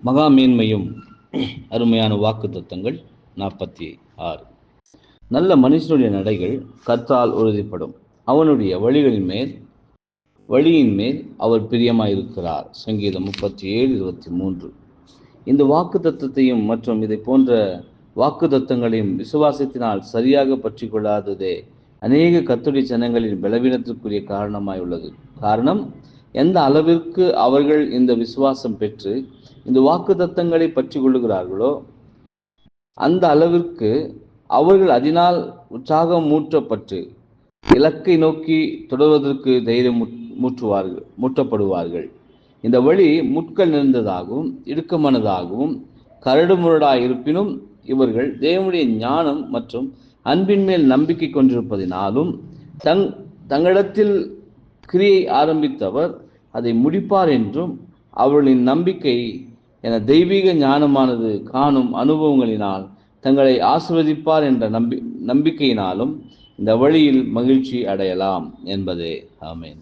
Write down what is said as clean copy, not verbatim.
மகா மேன்மையும் அருமையான வாக்குத்தத்தங்கள் 46. நல்ல மனுஷனுடைய நடைகள் கர்த்தரால் உறுதிப்படும், அவனுடைய வழியின் மேல் அவர் பிரியமாயிருக்கிறார். சங்கீதம் 37:23. இந்த வாக்குத்தத்தத்தையும் மற்றும் இதை போன்ற வாக்குத்தத்தங்களையும் விசுவாசத்தினால் சரியாக பற்றி கொள்ளாததே அநேக கர்த்தருடைய ஜனங்களின் பலவீனத்திற்குரிய காரணமாய் உள்ளது. காரணம், எந்த அளவிற்கு அவர்கள் இந்த விசுவாசம் பெற்று இந்த வாக்குத்தத்தங்களை பற்றி கொள்ளுகிறார்களோ அந்த அளவிற்கு அவர்கள் அதனால் உற்சாகம் மூட்டப்பட்டு இலக்கை நோக்கி தொடர்வதற்கு தைரியம் மூட்டப்படுவார்கள். இந்த வழி முட்கள் நிறைந்ததாகவும் இடுக்கமானதாகவும் கரடுமுரடாய் இருப்பினும் இவர்கள் தேவனுடைய ஞானம் மற்றும் அன்பின் மேல் நம்பிக்கை கொண்டிருப்பதினாலும் தங்களிடத்தில் கிரியை ஆரம்பித்தவர் அதை முடிப்பார் என்றும் அவர்களின் நம்பிக்கை என தெய்வீக ஞானமானது காணும் அனுபவங்களினால் தங்களை ஆசீர்வதிப்பார் என்ற நம்பிக்கையினாலும் இந்த வழியில் மகிழ்ச்சி அடையலாம் என்பதே. ஆமென்.